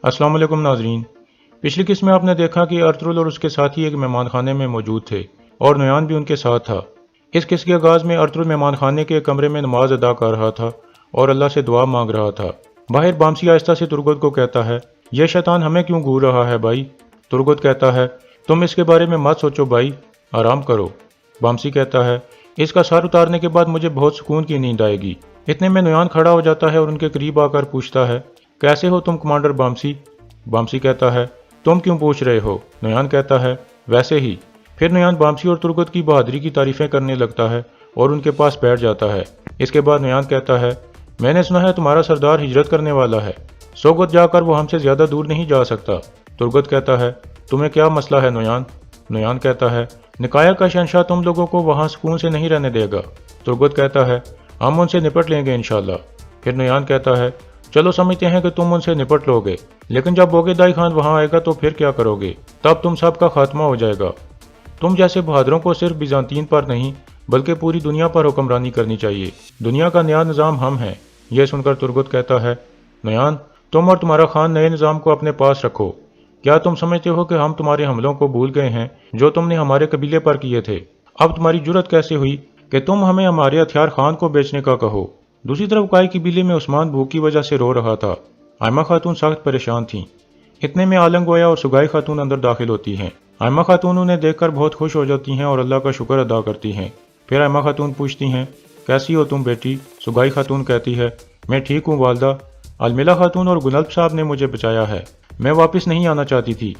अस्सलाम वालेकुम नाजरीन। पिछली किस्त में आपने देखा कि अर्तुगरुल और उसके साथी एक मेहमान खाने में मौजूद थे और नुयान भी उनके साथ था। इस किस्त के आगाज़ में अर्तुगरुल मेहमान खाने के कमरे में नमाज अदा कर रहा था और अल्लाह से दुआ मांग रहा था। बाहर बामसी आहिस्ता से तुर्गुत को कहता है, यह शैतान हमें क्यों घूर रहा है भाई। तुर्गुत कहता है, तुम इसके बारे में मत सोचो भाई, आराम करो। बामसी कहता है, इसका सर उतारने के बाद मुझे बहुत सुकून की नींद आएगी। इतने में नुयान खड़ा हो जाता है और उनके करीब आकर पूछता है, कैसे हो तुम कमांडर बामसी। बामसी कहता है, तुम क्यों पूछ रहे हो। नुयान कहता है, वैसे ही। फिर नुयान बामसी और तुर्गुत की बहादुरी की तारीफें करने लगता है और उनके पास बैठ जाता है। इसके बाद नुयान कहता है, मैंने सुना है तुम्हारा सरदार हिजरत करने वाला है, सोगत जाकर वो हमसे ज्यादा दूर नहीं जा सकता। तुर्गुत कहता है, तुम्हें क्या मसला है नुयान। नुयान कहता है, निकाया का शहंशाह तुम लोगों को वहां सुकून से नहीं रहने देगा। तुर्गुत कहता है, हम उनसे निपट लेंगे इंशाल्लाह। फिर नुयान कहता है, चलो समझते हैं कि तुम उनसे निपट लोगे, लेकिन जब बोगेदाई खान वहां आएगा तो फिर क्या करोगे। तब तुम सब का खात्मा हो जाएगा। तुम जैसे बहादुरों को सिर्फ बिजांतीन पर नहीं बल्कि पूरी दुनिया पर हुक्मरानी करनी चाहिए। दुनिया का नया निज़ाम हम हैं। यह सुनकर तुर्गुत कहता है, नुयान तुम और तुम्हारा खान नए निज़ाम को अपने पास रखो। क्या तुम समझते हो कि हम तुम्हारे हमलों को भूल गए हैं जो तुमने हमारे कबीले पर किए थे। अब तुम्हारी जुर्रत कैसे हुई कि तुम हमें हमारे हथियार खान को बेचने का कहो। दूसरी तरफ काई कबीले में उस्मान भूख की वजह से रो रहा था। आयमा खातून सख्त परेशान थीं। इतने में आलम गोया और सुगाई खातून अंदर दाखिल होती हैं। आयमा खातून उन्हें देखकर बहुत खुश हो जाती हैं और अल्लाह का शुक्र अदा करती हैं। फिर आयमा खातून पूछती हैं, कैसी हो तुम बेटी। सुगाई खातून कहती है, मैं ठीक हूँ वालदा। अलमिला खातून और गुनल्ब साहब ने मुझे बचाया है। मैं वापस नहीं आना चाहती थी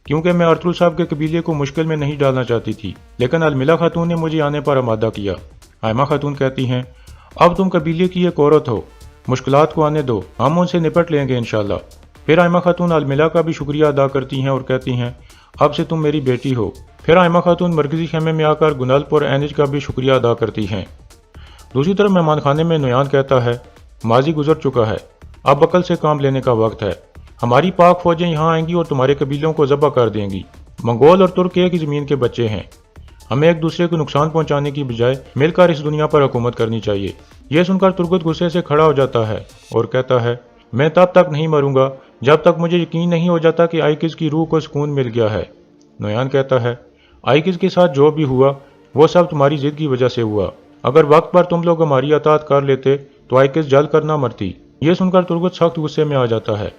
क्योंकि मैं अर्तुगरुल साहब के कबीले को मुश्किल में नहीं डालना चाहती थी, लेकिन अलमिला खातून ने मुझे आने पर आमादा किया। आयमा खातून कहती हैं, अब तुम कबीले की एक औरत हो, मुश्किलात को आने दो, हम उनसे निपट लेंगे इंशाल्लाह। फिर आयमा खातून अलमिला का भी शुक्रिया अदा करती हैं और कहती हैं, अब से तुम मेरी बेटी हो। फिर आयमा खातून मरकजी खेमे में आकर गुनल्ब और एनिज का भी शुक्रिया अदा करती हैं। दूसरी तरफ मेहमान खाने में नुयान कहता है, माजी गुजर चुका है, अब अकल से काम लेने का वक्त है। हमारी पाक फौजें यहाँ आएंगी और तुम्हारे कबीलों को ज़ब्ह कर देंगी। मंगोल और तुर्क एक ही ज़मीन के बच्चे हैं। हमें एक दूसरे को नुकसान पहुंचाने की बजाय मिलकर इस दुनिया पर हुकूमत करनी चाहिए। यह सुनकर तुर्गुत गुस्से से खड़ा हो जाता है और कहता है, मैं तब तक नहीं मरूंगा जब तक मुझे यकीन नहीं हो जाता कि आइकिज की रूह को सुकून मिल गया है। नुयान कहता है, आइकिज के साथ जो भी हुआ वो सब तुम्हारी जिद की वजह से हुआ। अगर वक्त पर तुम लोग हमारी अतात कर लेते तो आइकिज जल कर ना मरती। यह सुनकर तुर्गुत सख्त गुस्से में आ जाता है।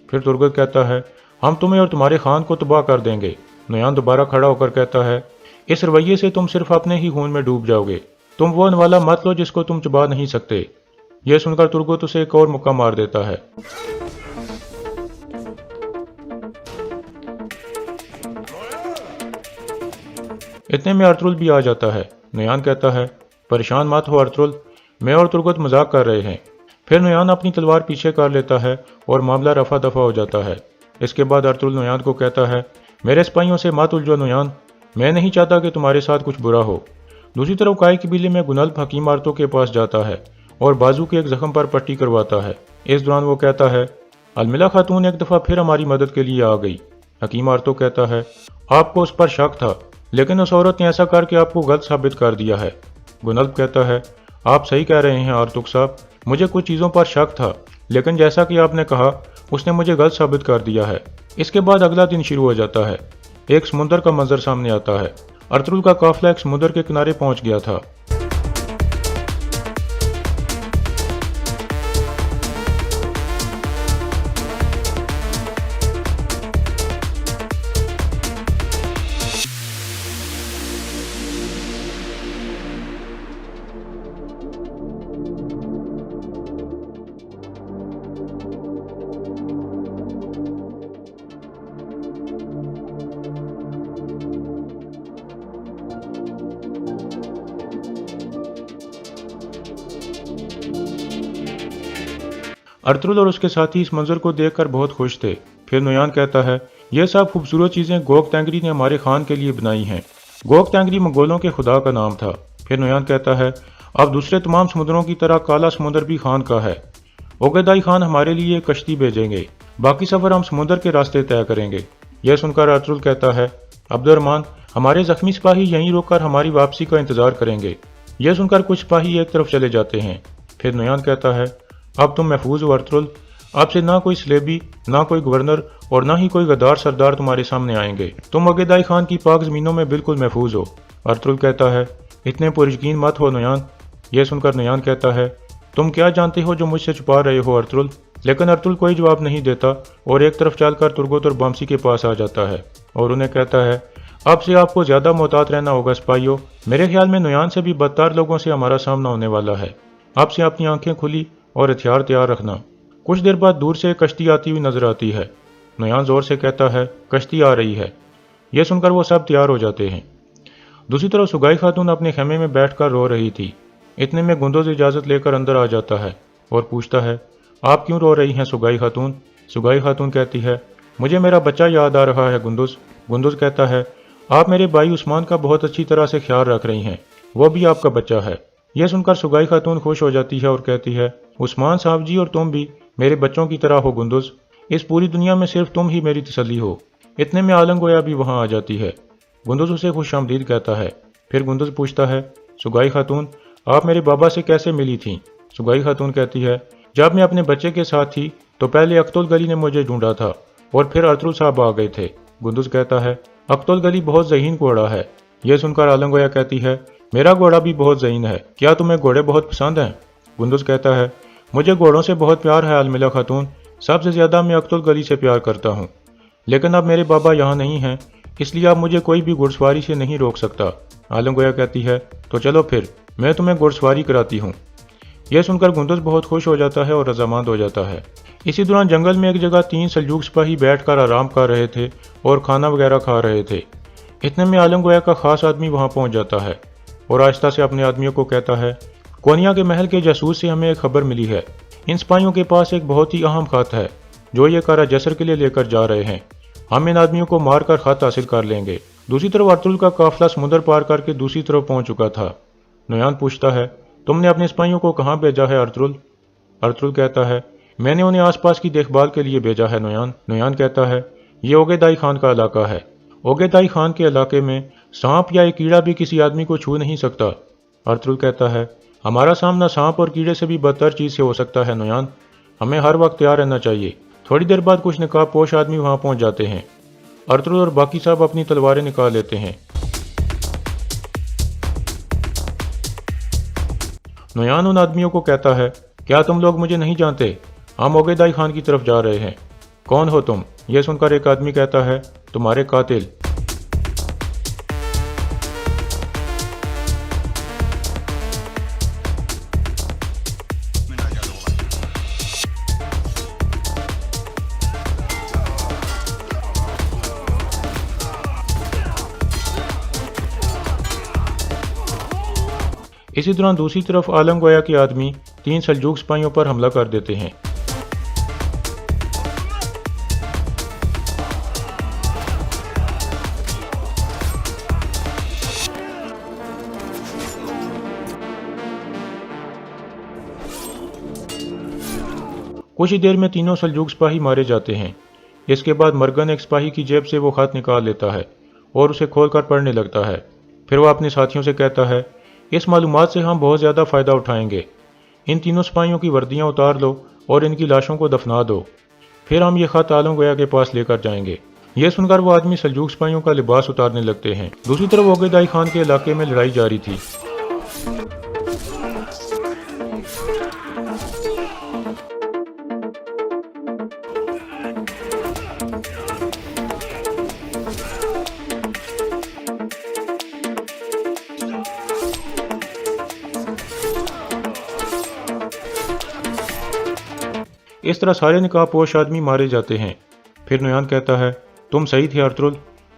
फिर तुर्गुत कहता है, हम तुम्हें और तुम्हारे खान को तबाह कर देंगे। नुयान दोबारा खड़ा होकर कहता है, इस रवैये से तुम सिर्फ अपने ही खून में डूब जाओगे। तुम वो नवाला मत लो जिसको तुम चबा नहीं सकते। यह सुनकर तुर्गुत उसे एक और मुक्का मार देता है। इतने में अर्तुगरुल भी आ जाता है। नुयान कहता है, परेशान मत हो अर्तुगरुल, मैं और तुर्गुत मजाक कर रहे हैं। फिर नुयान अपनी तलवार पीछे कर लेता है और मामला रफा दफा हो जाता है। इसके बाद अर्तुगरुल नुयान को कहता है, मेरे सिपाहियों से मत उलझो नुयान, मैं नहीं चाहता कि तुम्हारे साथ कुछ बुरा हो। दूसरी तरफ काई कबीले में गुनल्ब हकीम आरतो के पास जाता है और बाजू के एक जख्म पर पट्टी करवाता है। इस दौरान वो कहता है, अलमिला खातून एक दफ़ा फिर हमारी मदद के लिए आ गई। हकीम आरतो कहता है, आपको उस पर शक था, लेकिन उस औरत ने ऐसा करके आपको गलत साबित कर दिया है। गुनल्ब कहता है, आप सही कह रहे हैं आरतुग साहब, मुझे कुछ चीज़ों पर शक था, लेकिन जैसा कि आपने कहा उसने मुझे गलत साबित कर दिया है। इसके बाद अगला दिन शुरू हो जाता है। एक समुद्र का मंजर सामने आता है। अर्तुगरुल का काफिला एक समुद्र के किनारे पहुंच गया था। अर्तुगरुल और उसके साथी इस मंजर को देखकर बहुत खुश थे। फिर नुयान कहता है, यह सब खूबसूरत चीज़ें गोक तैंगरी ने हमारे खान के लिए बनाई हैं। गोक तैंगरी मंगोलों के खुदा का नाम था। फिर नुयान कहता है, अब दूसरे तमाम समुद्रों की तरह काला समुद्र भी खान का है। ओगेदाई खान हमारे लिए एक कश्ती भेजेंगे, बाकी सफ़र हम समुद्र के रास्ते तय करेंगे। यह सुनकर अर्तुगरुल कहता है, अब्दुर्रहमान हमारे जख्मी सिपाही यहीं रुककर हमारी वापसी का इंतजार करेंगे। यह सुनकर कुछ सिपाही एक तरफ चले जाते हैं। پھر نویان کہتا ہے اب تم محفوظ ہو ارطغرل، اب سے نہ کوئی سلیبی، نہ کوئی گورنر اور نہ ہی کوئی غدار سردار تمہارے سامنے آئیں گے، تم عقیدائی خان کی پاک زمینوں میں بالکل محفوظ ہو۔ ارطغرل کہتا ہے اتنے پرجگین مت ہو نویان۔ یہ سن کر نویان کہتا ہے تم کیا جانتے ہو جو مجھ سے چھپا رہے ہو ارطغرل؟ لیکن ارطغرل کوئی جواب نہیں دیتا اور ایک طرف چل کر ترگوت اور بامسی کے پاس آ جاتا ہے اور انہیں کہتا ہے اب سے آپ کو زیادہ محتاط رہنا ہوگا سپاہیوں، میرے خیال میں نویان سے بھی بدتر لوگوں سے ہمارا سامنا ہونے والا ہے، اب سے اپنی آنکھیں کھلی اور ہتھیار تیار رکھنا۔ کچھ دیر بعد دور سے ایک کشتی آتی ہوئی نظر آتی ہے۔ نویان زور سے کہتا ہے کشتی آ رہی ہے۔ یہ سن کر وہ سب تیار ہو جاتے ہیں۔ دوسری طرف سگائی خاتون اپنے خیمے میں بیٹھ کر رو رہی تھی۔ اتنے میں گندوز اجازت لے کر اندر آ جاتا ہے اور پوچھتا ہے آپ کیوں رو رہی ہیں سگائی خاتون؟ سگائی خاتون کہتی ہے مجھے میرا بچہ یاد آ رہا ہے گندوز۔ گندوز کہتا ہے آپ میرے بھائی عثمان کا بہت اچھی طرح سے خیال رکھ رہی ہیں، وہ بھی آپ کا بچہ ہے۔ یہ سن کر سگائی خاتون خوش ہو جاتی ہے اور کہتی ہے عثمان صاحب جی اور تم بھی میرے بچوں کی طرح ہو گندوز، اس پوری دنیا میں صرف تم ہی میری تسلی ہو۔ اتنے میں عالم گویا بھی وہاں آ جاتی ہے۔ گندوز اسے خوش آمدید کہتا ہے۔ پھر گندوز پوچھتا ہے سگائی خاتون آپ میرے بابا سے کیسے ملی تھیں؟ سگائی خاتون کہتی ہے جب میں اپنے بچے کے ساتھ تھی تو پہلے اقتل گلی نے مجھے ڈھونڈا تھا اور پھر ارطغرل صاحب آ گئے تھے۔ گندوز کہتا ہے اقتل گلی بہت ذہین گھوڑا ہے۔ یہ سن کر عالم گویا کہتی ہے میرا گھوڑا بھی بہت ذہین ہے، کیا تمہیں گھوڑے بہت پسند ہیں؟ گندوز کہتا ہے مجھے گھوڑوں سے بہت پیار ہے الملا خاتون، سب سے زیادہ میں اقتل گلی سے پیار کرتا ہوں، لیکن اب میرے بابا یہاں نہیں ہیں اس لیے اب مجھے کوئی بھی گھڑ سواری سے نہیں روک سکتا۔ عالم گویا کہتی ہے تو چلو پھر میں تمہیں گھڑ سواری کراتی ہوں۔ یہ سن کر گندوز بہت خوش ہو جاتا ہے اور رضامند ہو جاتا ہے۔ اسی دوران جنگل میں ایک جگہ 3 سلجوق سپاہی بیٹھ کر آرام کر رہے تھے اور کھانا وغیرہ کھا رہے تھے۔ اتنے میں عالم گویا کا خاص آدمی وہاں پہنچ جاتا ہے اور آہستہ سے اپنے آدمیوں کو کہتا ہے کونیا کے محل کے جاسوس سے ہمیں ایک خبر ملی ہے، ان سپاہیوں کے پاس ایک بہت ہی اہم خط ہے جو یہ کارا جسر کے لیے لے کر جا رہے ہیں، ہم ان آدمیوں کو مار کر خط حاصل کر لیں گے۔ دوسری طرف ارطغرل کا قافلہ سمندر پار کر کے دوسری طرف پہنچ چکا تھا۔ نویان پوچھتا ہے تم نے اپنے سپاہیوں کو کہاں بھیجا ہے ارطغرل؟ ارطغرل کہتا ہے میں نے انہیں آس پاس کی دیکھ بھال کے لیے بھیجا ہے نویان۔ نویان کہتا ہے یہ عقیدائی خان کا علاقہ ہے، عقیدائی خان کے علاقے میں سانپ یا ایک کیڑا بھی کسی آدمی کو چھو نہیں سکتا۔ ارطغرل کہتا ہے ہمارا سامنا سانپ اور کیڑے سے بھی بدتر چیز سے ہو سکتا ہے نویان، ہمیں ہر وقت تیار رہنا چاہیے۔ تھوڑی دیر بعد کچھ نقاب پوش آدمی وہاں پہنچ جاتے ہیں۔ ارطغرل اور باقی صاحب اپنی تلواریں نکال لیتے ہیں۔ نویان ان آدمیوں کو کہتا ہے کیا تم لوگ مجھے نہیں جانتے؟ ہم عقیدائی خان کی طرف جا رہے ہیں، کون ہو تم؟ یہ سن کر ایک آدمی کہتا ہے تمہارے قاتل۔ اسی دوران دوسری طرف عالم گویا کے آدمی 3 سلجوق سپاہیوں پر حملہ کر دیتے ہیں۔ کچھ ہی دیر میں تینوں سلجوق سپاہی مارے جاتے ہیں۔ اس کے بعد مرگن ایک سپاہی کی جیب سے وہ خط نکال لیتا ہے اور اسے کھول کر پڑھنے لگتا ہے۔ پھر وہ اپنے ساتھیوں سے کہتا ہے اس معلومات سے ہم بہت زیادہ فائدہ اٹھائیں گے، ان تینوں سپاہیوں کی وردیاں اتار لو اور ان کی لاشوں کو دفنا دو، پھر ہم یہ خط عالم گویا کے پاس لے کر جائیں گے۔ یہ سن کر وہ آدمی سلجوق سپاہیوں کا لباس اتارنے لگتے ہیں۔ دوسری طرف عقیدائی خان کے علاقے میں لڑائی جاری تھی۔ اس طرح سارے نقاب پوش آدمی مارے جاتے ہیں۔ پھر نویان کہتا ہے تم صحیح تھے ارطغرل،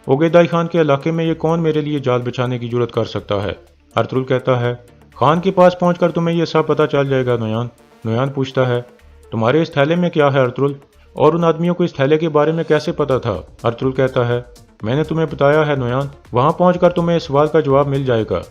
عقیدائی خان کے علاقے میں یہ کون میرے لیے جال بچھانے کی جرت کر سکتا ہے؟ ارطغرل کہتا ہے خان کے پاس پہنچ کر تمہیں یہ سب پتہ چل جائے گا نویان۔ نویان پوچھتا ہے تمہارے اس تھیلے میں کیا ہے ارطغرل، اور ان آدمیوں کو اس تھیلے کے بارے میں کیسے پتا تھا؟ ارطغرل کہتا ہے میں نے تمہیں بتایا ہے نویان، وہاں پہنچ کر تمہیں اس سوال کا جواب مل جائے گا۔